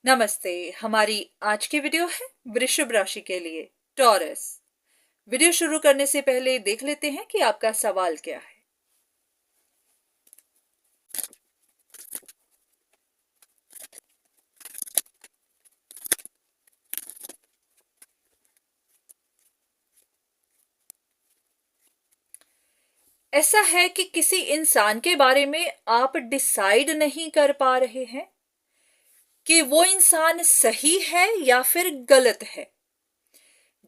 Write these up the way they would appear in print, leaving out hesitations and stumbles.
नमस्ते। हमारी आज की वीडियो है वृषभ राशि के लिए, टॉरस। वीडियो शुरू करने से पहले देख लेते हैं कि आपका सवाल क्या है। ऐसा है कि किसी इंसान के बारे में आप डिसाइड नहीं कर पा रहे हैं कि वो इंसान सही है या फिर गलत है।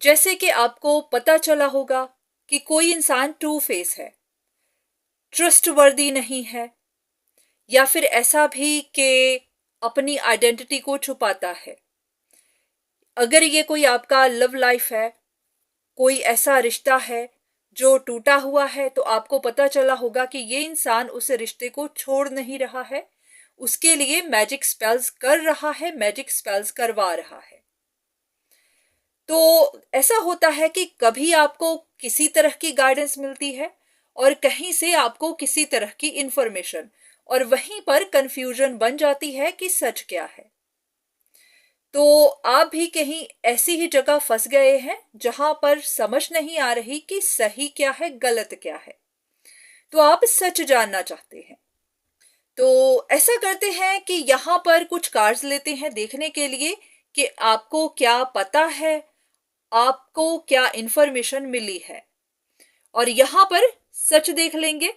जैसे कि आपको पता चला होगा कि कोई इंसान टू फेस है, ट्रस्टवर्दी नहीं है, या फिर ऐसा भी कि अपनी आइडेंटिटी को छुपाता है। अगर ये कोई आपका लव लाइफ है, कोई ऐसा रिश्ता है जो टूटा हुआ है, तो आपको पता चला होगा कि ये इंसान उस रिश्ते को छोड़ नहीं रहा है, उसके लिए मैजिक स्पेल्स कर रहा है, मैजिक स्पेल्स करवा रहा है। तो ऐसा होता है कि कभी आपको किसी तरह की गाइडेंस मिलती है और कहीं से आपको किसी तरह की इंफॉर्मेशन, और वहीं पर कंफ्यूजन बन जाती है कि सच क्या है। तो आप भी कहीं ऐसी ही जगह फंस गए हैं जहां पर समझ नहीं आ रही कि सही क्या है, गलत क्या है। तो आप सच जानना चाहते हैं। तो ऐसा करते हैं कि यहां पर कुछ कार्ड्स लेते हैं देखने के लिए कि आपको क्या पता है, आपको क्या इंफॉर्मेशन मिली है। और यहां पर सच देख लेंगे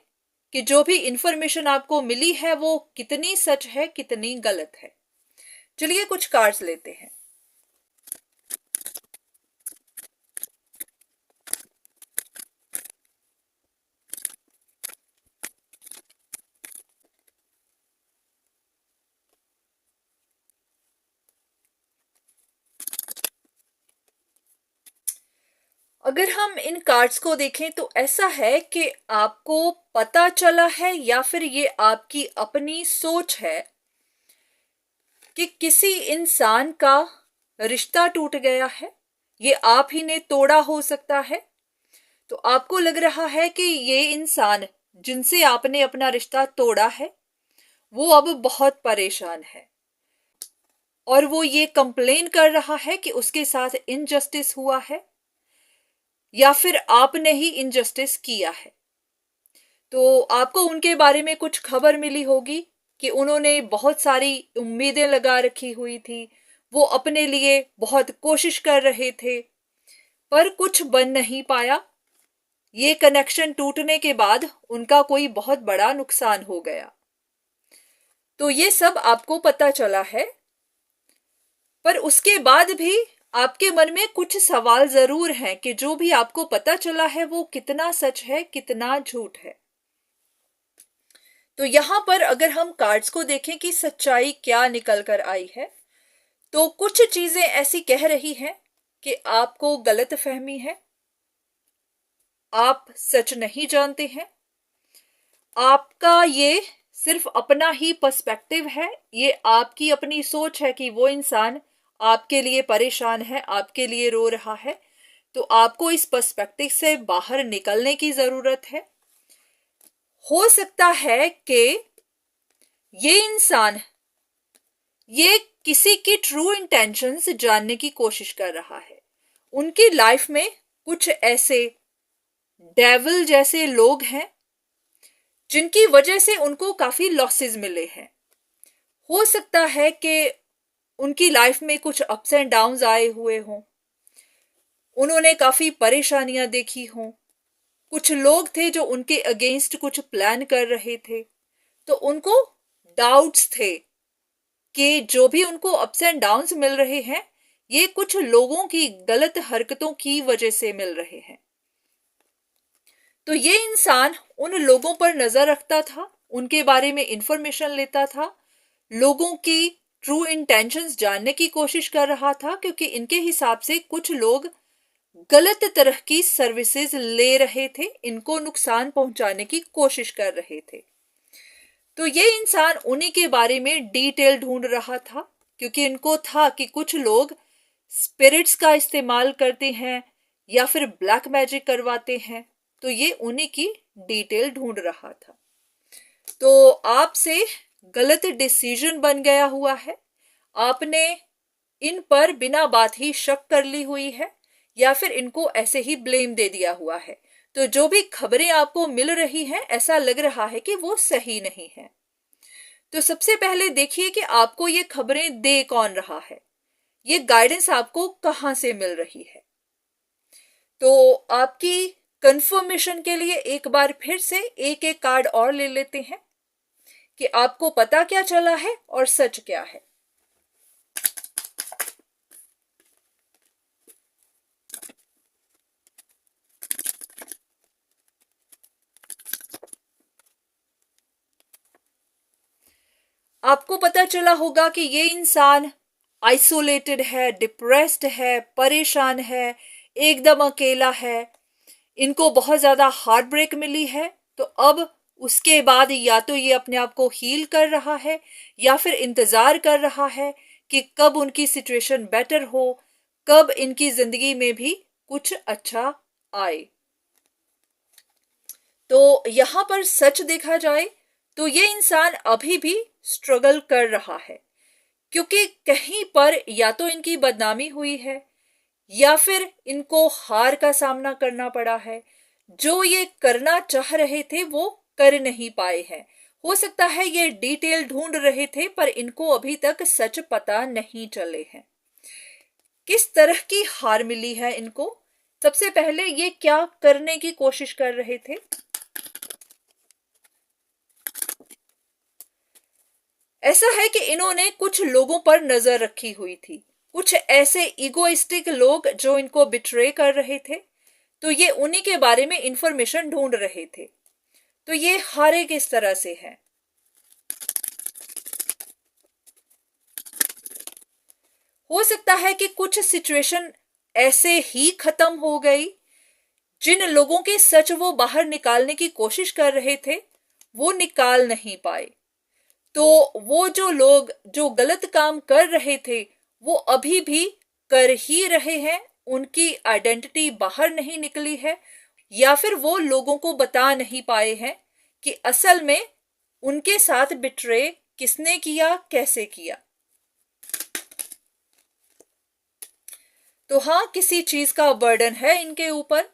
कि जो भी इंफॉर्मेशन आपको मिली है वो कितनी सच है, कितनी गलत है। चलिए कुछ कार्ड्स लेते हैं। अगर हम इन कार्ड्स को देखें तो ऐसा है कि आपको पता चला है या फिर ये आपकी अपनी सोच है कि किसी इंसान का रिश्ता टूट गया है, ये आप ही ने तोड़ा हो सकता है। तो आपको लग रहा है कि ये इंसान जिनसे आपने अपना रिश्ता तोड़ा है वो अब बहुत परेशान है, और वो ये कंप्लेन कर रहा है कि उसके साथ इनजस्टिस हुआ है या फिर आपने ही इनजस्टिस किया है। तो आपको उनके बारे में कुछ खबर मिली होगी कि उन्होंने बहुत सारी उम्मीदें लगा रखी हुई थी, वो अपने लिए बहुत कोशिश कर रहे थे, पर कुछ बन नहीं पाया। ये कनेक्शन टूटने के बाद उनका कोई बहुत बड़ा नुकसान हो गया। तो ये सब आपको पता चला है, पर उसके बाद भी आपके मन में कुछ सवाल जरूर हैं कि जो भी आपको पता चला है वो कितना सच है, कितना झूठ है। तो यहां पर अगर हम कार्ड्स को देखें कि सच्चाई क्या निकल कर आई है, तो कुछ चीजें ऐसी कह रही हैं कि आपको गलत फहमी है, आप सच नहीं जानते हैं, आपका ये सिर्फ अपना ही पर्सपेक्टिव है, ये आपकी अपनी सोच है कि वो इंसान आपके लिए परेशान है, आपके लिए रो रहा है। तो आपको इस पर्सपेक्टिव से बाहर निकलने की जरूरत है। हो सकता है कि ये इंसान ये किसी की ट्रू इंटेंशंस जानने की कोशिश कर रहा है। उनकी लाइफ में कुछ ऐसे डेविल जैसे लोग हैं जिनकी वजह से उनको काफी लॉसेस मिले हैं। हो सकता है कि उनकी लाइफ में कुछ अप्स एंड डाउन्स आए हुए हों, उन्होंने काफी परेशानियां देखी हों, कुछ लोग थे जो उनके अगेंस्ट कुछ प्लान कर रहे थे, तो उनको डाउट्स थे कि जो भी उनको अप्स एंड डाउन्स मिल रहे हैं ये कुछ लोगों की गलत हरकतों की वजह से मिल रहे हैं। तो ये इंसान उन लोगों पर नजर रखता था, उनके बारे में इंफॉर्मेशन लेता था, लोगों की ट्रू इंटेंशंस जानने की कोशिश कर रहा था, क्योंकि इनके हिसाब से कुछ लोग गलत तरह की सर्विसेज ले रहे थे, इनको नुकसान पहुंचाने की कोशिश कर रहे थे। तो ये इंसान उन्हीं के बारे में डिटेल ढूंढ रहा था, क्योंकि इनको था कि कुछ लोग स्पिरिट्स का इस्तेमाल करते हैं या फिर ब्लैक मैजिक करवाते हैं, तो ये उन्हीं की डिटेल ढूंढ रहा था। तो आपसे गलत डिसीजन बन गया हुआ है, आपने इन पर बिना बात ही शक कर ली हुई है या फिर इनको ऐसे ही ब्लेम दे दिया हुआ है। तो जो भी खबरें आपको मिल रही हैं ऐसा लग रहा है कि वो सही नहीं है। तो सबसे पहले देखिए कि आपको ये खबरें दे कौन रहा है, ये गाइडेंस आपको कहां से मिल रही है। तो आपकी कंफर्मेशन के लिए एक बार फिर से एक एक कार्ड और ले लेते हैं कि आपको पता क्या चला है और सच क्या है। आपको पता चला होगा कि ये इंसान आइसोलेटेड है, डिप्रेस्ड है, परेशान है, एकदम अकेला है, इनको बहुत ज्यादा हार्ट ब्रेक मिली है। तो अब उसके बाद या तो ये अपने आप को हील कर रहा है या फिर इंतजार कर रहा है कि कब उनकी सिचुएशन बेटर हो, कब इनकी जिंदगी में भी कुछ अच्छा आए। तो यहां पर सच देखा जाए तो ये इंसान अभी भी स्ट्रगल कर रहा है, क्योंकि कहीं पर या तो इनकी बदनामी हुई है या फिर इनको हार का सामना करना पड़ा है। जो ये करना चाह रहे थे वो कर नहीं पाए हैं। हो सकता है ये डिटेल ढूंढ रहे थे पर इनको अभी तक सच पता नहीं चले हैं। किस तरह की हार मिली है इनको? सबसे पहले ये क्या करने की कोशिश कर रहे थे? ऐसा है कि इन्होंने कुछ लोगों पर नजर रखी हुई थी, कुछ ऐसे इगोइस्टिक लोग जो इनको बिट्रे कर रहे थे। तो ये उन्हीं के बारे में इंफॉर्मेशन ढूंढ रहे थे। तो ये हारे किस तरह से है? हो सकता है कि कुछ सिचुएशन ऐसे ही खत्म हो गई, जिन लोगों के सच वो बाहर निकालने की कोशिश कर रहे थे वो निकाल नहीं पाए। तो वो जो लोग जो गलत काम कर रहे थे वो अभी भी कर ही रहे हैं, उनकी आइडेंटिटी बाहर नहीं निकली है या फिर वो लोगों को बता नहीं पाए हैं कि असल में उनके साथ बिट्रे किसने किया, कैसे किया। तो हाँ, किसी चीज का बर्डन है इनके ऊपर।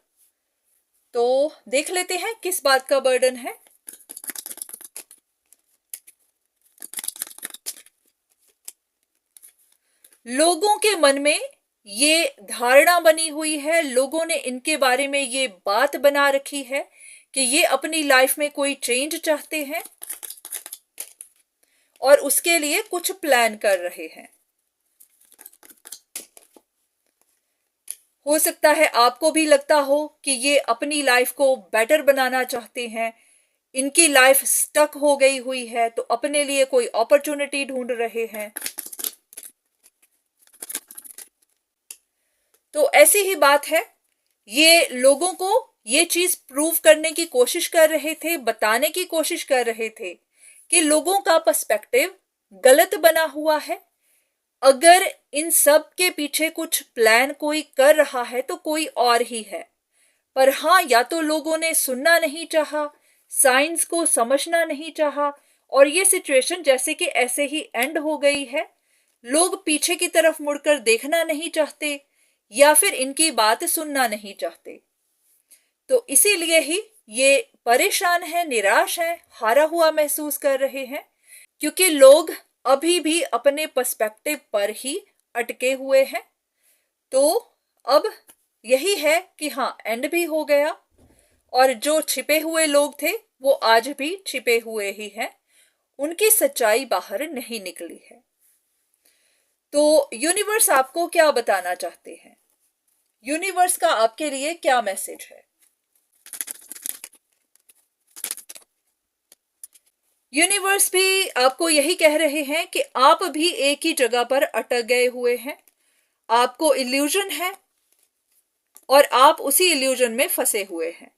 तो देख लेते हैं किस बात का बर्डन है। लोगों के मन में ये धारणा बनी हुई है, लोगों ने इनके बारे में ये बात बना रखी है कि ये अपनी लाइफ में कोई चेंज चाहते हैं और उसके लिए कुछ प्लान कर रहे हैं। हो सकता है आपको भी लगता हो कि ये अपनी लाइफ को बेटर बनाना चाहते हैं, इनकी लाइफ स्टक हो गई हुई है तो अपने लिए कोई अपॉर्चुनिटी ढूंढ रहे हैं। तो ऐसी ही बात है, ये लोगों को ये चीज प्रूव करने की कोशिश कर रहे थे, बताने की कोशिश कर रहे थे कि लोगों का पर्सपेक्टिव गलत बना हुआ है। अगर इन सब के पीछे कुछ प्लान कोई कर रहा है तो कोई और ही है। पर हाँ, या तो लोगों ने सुनना नहीं चाहा, साइंस को समझना नहीं चाहा और ये सिचुएशन जैसे कि ऐसे ही एंड हो गई है। लोग पीछे की तरफ मुड़कर देखना नहीं चाहते या फिर इनकी बात सुनना नहीं चाहते। तो इसीलिए ही ये परेशान है, निराश है, हारा हुआ महसूस कर रहे हैं, क्योंकि लोग अभी भी अपने पर्सपेक्टिव पर ही अटके हुए हैं। तो अब यही है कि हाँ, एंड भी हो गया और जो छिपे हुए लोग थे वो आज भी छिपे हुए ही हैं, उनकी सच्चाई बाहर नहीं निकली है। तो यूनिवर्स आपको क्या बताना चाहते हैं? यूनिवर्स का आपके लिए क्या मैसेज है? यूनिवर्स भी आपको यही कह रहे हैं कि आप भी एक ही जगह पर अटक गए हुए हैं, आपको इल्यूजन है और आप उसी इल्यूजन में फंसे हुए हैं।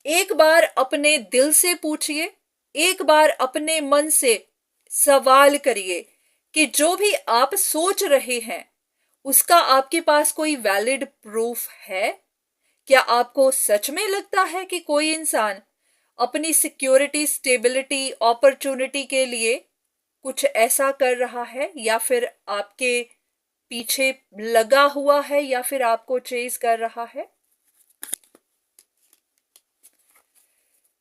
एक बार अपने दिल से पूछिए, एक बार अपने मन से सवाल करिए कि जो भी आप सोच रहे हैं उसका आपके पास कोई वैलिड प्रूफ है? क्या आपको सच में लगता है कि कोई इंसान अपनी सिक्योरिटी, स्टेबिलिटी, अपॉर्चुनिटी के लिए कुछ ऐसा कर रहा है, या फिर आपके पीछे लगा हुआ है, या फिर आपको चेज कर रहा है।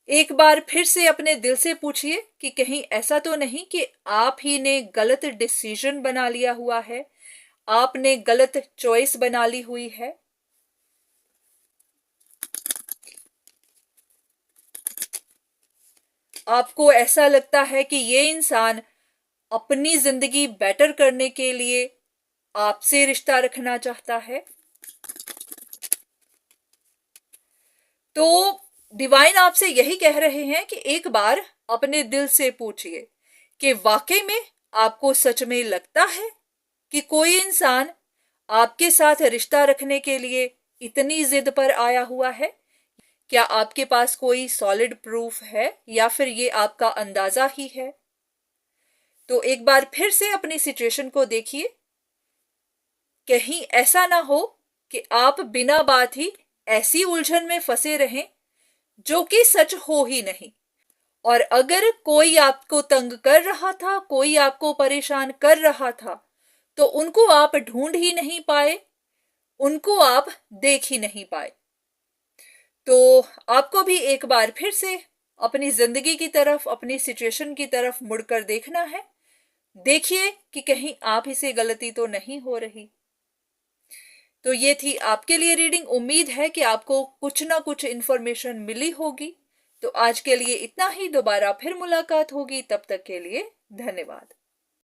एक बार फिर से अपने दिल से पूछिए कि कहीं ऐसा तो नहीं कि आप ही ने गलत डिसीजन बना लिया हुआ है, आपने गलत चॉइस बना ली हुई है। आपको ऐसा लगता है कि ये इंसान अपनी जिंदगी बेटर करने के लिए आपसे रिश्ता रखना चाहता है। तो डिवाइन आपसे यही कह रहे हैं कि एक बार अपने दिल से पूछिए कि वाकई में आपको सच में लगता है कि कोई इंसान आपके साथ रिश्ता रखने के लिए इतनी जिद पर आया हुआ है। क्या आपके पास कोई सॉलिड प्रूफ है, या फिर ये आपका अंदाजा ही है? तो एक बार फिर से अपनी सिचुएशन को देखिए, कहीं ऐसा ना हो कि आप बिना बात ही ऐसी उलझन में फंसे रहें जो कि सच हो ही नहीं। और अगर कोई आपको तंग कर रहा था, कोई आपको परेशान कर रहा था, तो उनको आप ढूंढ ही नहीं पाए, उनको आप देख ही नहीं पाए। तो आपको भी एक बार फिर से अपनी जिंदगी की तरफ, अपनी सिचुएशन की तरफ मुड़कर देखना है। देखिए कि कहीं आप ही से गलती तो नहीं हो रही। तो ये थी आपके लिए रीडिंग। उम्मीद है कि आपको कुछ ना कुछ इंफॉर्मेशन मिली होगी। तो आज के लिए इतना ही, दोबारा फिर मुलाकात होगी, तब तक के लिए धन्यवाद।